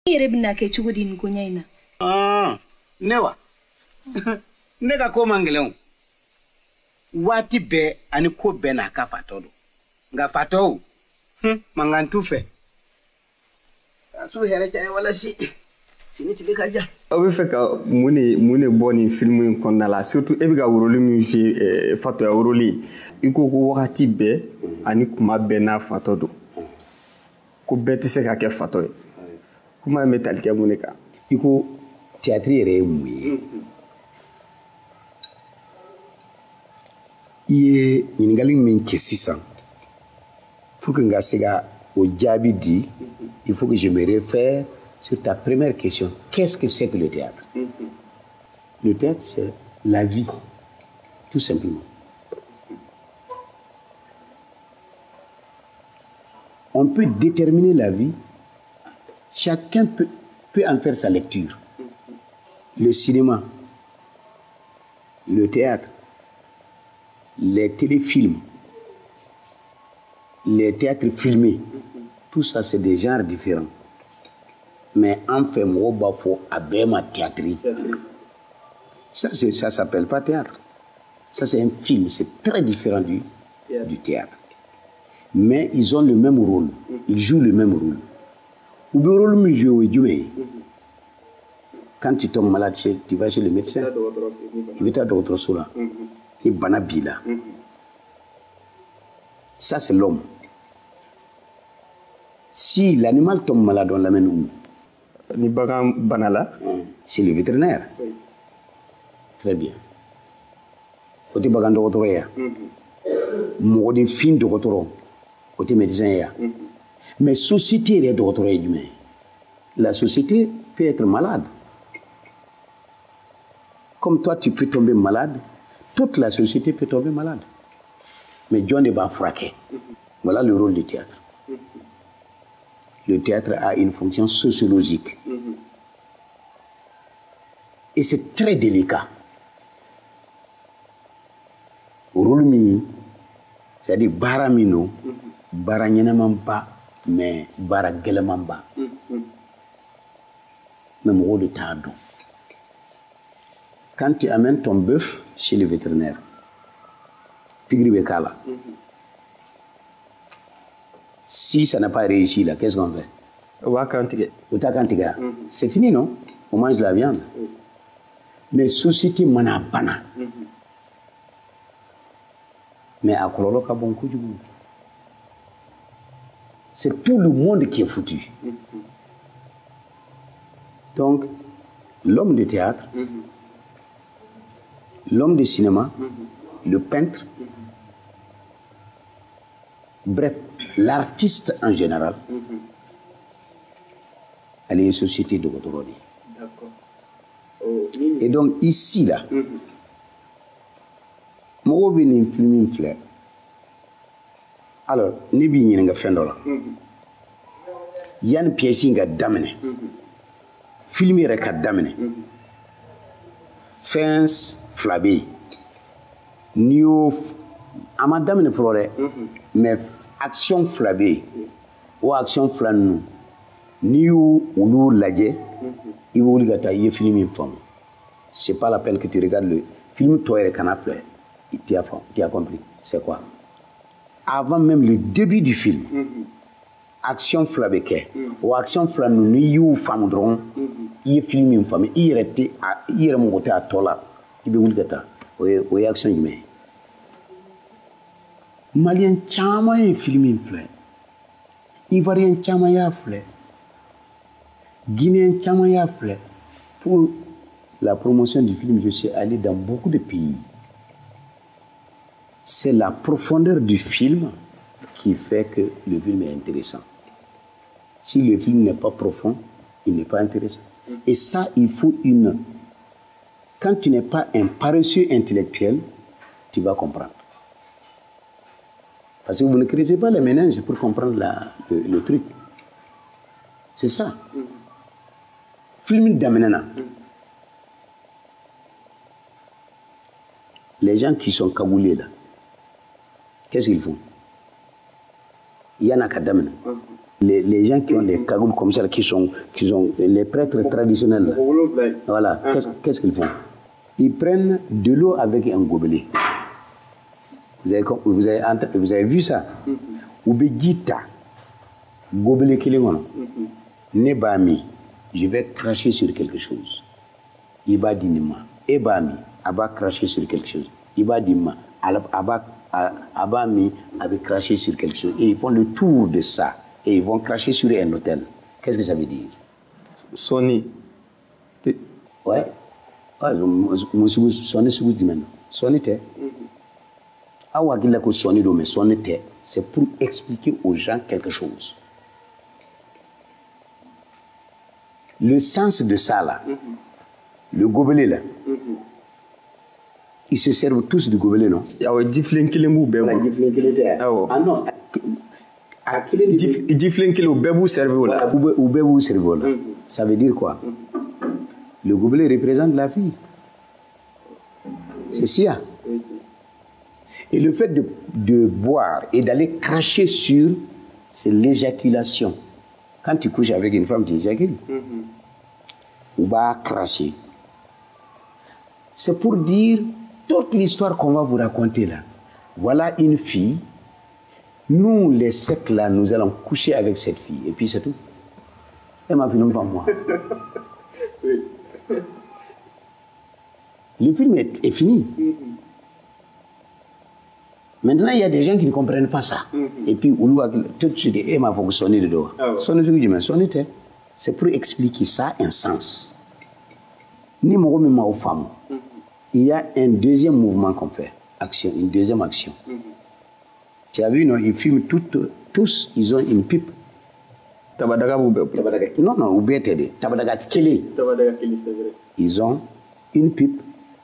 Yerebna ke chugudi ngonyaina. Newa. Nega ko mangeleon. Wati be ani ko be na ka fatolo. Nga fato. Mangantu fe. Asu here cha wala si. Sini tibeka ja. Obi feka mune boni film in kondala surtout ebiga woroli mi fi fato ya woroli. Iko ko wakati be ani kuma be na fato do. Ko beti se ka ke fato. Kuma metal ke muneka. Iko théâtre yere muye. Iye ɲininkali min kɛ sisan pour que n ka se ka o jaabi di il faut que je me réfère sur ta première question. Qu'est-ce que c'est que le théâtre? Le théâtre, c'est la vie, tout simplement. On peut déterminer la vie, chacun peut en faire sa lecture. Le cinéma, le théâtre, les téléfilms, les théâtres filmés, tout ça c'est des genres différents. Mais en fait, moi, il faut ma théâtrerie. Ça s'appelle pas théâtre. Ça c'est un film, c'est très différent du théâtre. Mais ils ont le même rôle, ils jouent le même rôle. Ou le rôle me joue quand tu tombes malade, tu vas chez le médecin, il va t'aider d'autres soins. Et banabila. Ça c'est l'homme. Si l'animal tombe malade, on l'amène où? Ni bagan banala? Chez le vétérinaire. Oui. Très bien. Côté bagan docteur ya. Modi fin docteur. Côté médecin ya. Mais société est docteur humain. La société peut être malade. Comme toi tu peux tomber malade, toute la société peut tomber malade. Mais John ne va fraquer. Voilà le rôle du théâtre. Le théâtre a une fonction sociologique. Et c'est très délicat. Au rôle mini, c'est-à-dire baramino, baranyenamamba, mais baragelamamba. Même rôle de théâtre. Quand tu amènes ton bœuf chez le vétérinaire, si ça n'a pas réussi là, qu'est-ce qu'on fait? C'est fini, non? On mange de la viande. Mais société manabana. Mais à Kololo Kabonkou, c'est tout le monde qui est foutu. Donc, l'homme de théâtre, l'homme de cinéma, le peintre, bref, l'artiste en général, elle est une société de Gotorodi. Et donc ici, là, moi, je suis film fleur. Alors, je suis un film là. Il y a une pièce qui est damnée. Film est damné. Fence flabé. New amadame flore. Mais action flabé. Ou action flanou. New ou ladje. Il faut que tu film une forme. C'est pas la peine que tu regardes le film toi et canapé. Tu as compris. C'est quoi? Avant même le début du film, action flabéke ou action flanou ni you famudron, il film une femme, il était mon côté à tola, il veut que ou action humaine. Malien chama un film une fleur, Ivoirien chama ya fleur, Guinéen chama ya fleur. Pour la promotion du film, je suis allé dans beaucoup de pays. C'est la profondeur du film qui fait que le film est intéressant. Si le film n'est pas profond, il n'est pas intéressant. Et ça, il faut une... Quand tu n'es pas un paresseux intellectuel, tu vas comprendre. Parce que vous ne creusez pas les méninges pour comprendre le truc. C'est ça. Film d'Amenana. Les gens qui sont cagoulés là, qu'est-ce qu'ils font? Il y en a qu'à Damena. Les gens qui ont des cagoules comme ça, qui sont les prêtres traditionnels. Voilà, qu'est-ce qu'ils font? Ils prennent de l'eau avec un gobelet. Vous avez vu ça? Ubedjita, gobelet kilingono, nebami, je vais cracher sur quelque chose. Iba dinima, ebami, aba cracher sur quelque chose. Iba dima, abami, avait craché sur quelque chose. Et ils font le tour de ça. Et ils vont cracher sur un hôtel. Qu'est-ce que ça veut dire? Sony. Ouais. Sony te. C'est pour expliquer aux gens quelque chose. Le sens de ça là, le gobelet là, ils se servent tous du gobelet, non? Ah non. Ça veut dire quoi? Le gobelet représente la fille. C'est ça. Et le fait de boire et d'aller cracher sur, c'est l'éjaculation. Quand tu couches avec une femme, tu éjacules. Ou va cracher. C'est pour dire toute l'histoire qu'on va vous raconter là. Voilà une fille. Nous, les sept là, nous allons coucher avec cette fille. Et puis c'est tout. Elle m'a vu non pas moi. Le film est fini. Maintenant, il y a des gens qui ne comprennent pas ça. Et puis, tout de suite, elle m'a fait sonner de dos. C'est pour expliquer ça un sens. Ni moi, même aux femmes. Il y a un deuxième mouvement qu'on fait. Action, une deuxième action. Tu as vu, non, ils filment tous, ils ont une pipe. Tabadaga Non, ou bien t'aider. Tabadaga Kele. C'est vrai. Ils ont une pipe.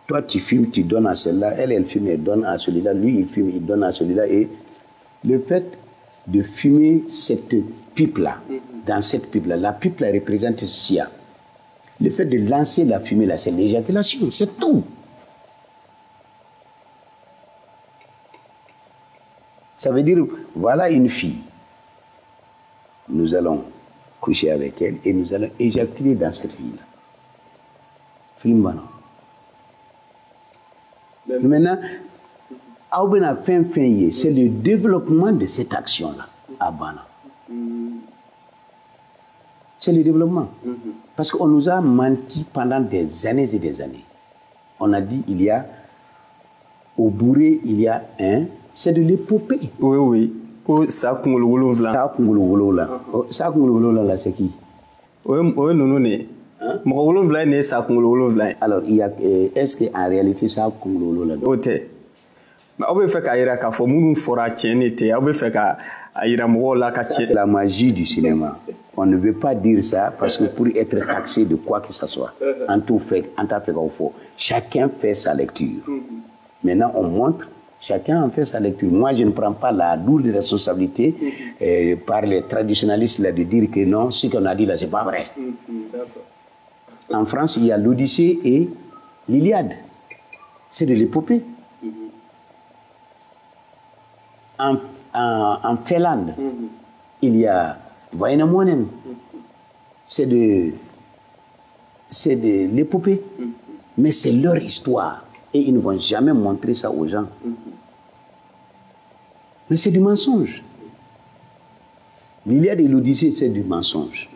Toi, tu filmes, tu donnes à celle-là. Elle filme, elle donne à celui-là. Lui, il filme, il donne à celui-là. Et le fait de fumer cette pipe-là, dans cette pipe-là, la pipe-là représente Sia. Le fait de lancer la fumée, là, c'est l'éjaculation. C'est tout. Ça veut dire, voilà une fille. Nous allons coucher avec elle et nous allons éjaculer dans cette fille-là. Film bon. Maintenant, c'est le développement de cette action-là à Bana. C'est le développement. Parce qu'on nous a menti pendant des années et des années. On a dit, il y a, au bourré, il y a un, c'est de l'épopée. Oui. Ça, c'est qui? Alors, est-ce qu'en réalité, ça c'est la magie du cinéma. On ne veut pas dire ça parce que pour être taxé de quoi que ce soit, chacun fait sa lecture. Maintenant, on montre, chacun en fait sa lecture. Moi, je ne prends pas la lourde responsabilité par les traditionnalistes là, de dire que non, ce qu'on a dit là, c'est pas vrai. En France, il y a l'Odyssée et l'Iliade. C'est de l'épopée. En Finlande, il y a Vainamoinen. C'est de l'épopée. Mais c'est leur histoire. Et ils ne vont jamais montrer ça aux gens. Mais c'est du mensonge. L'Iliade et l'Odyssée, c'est du mensonge.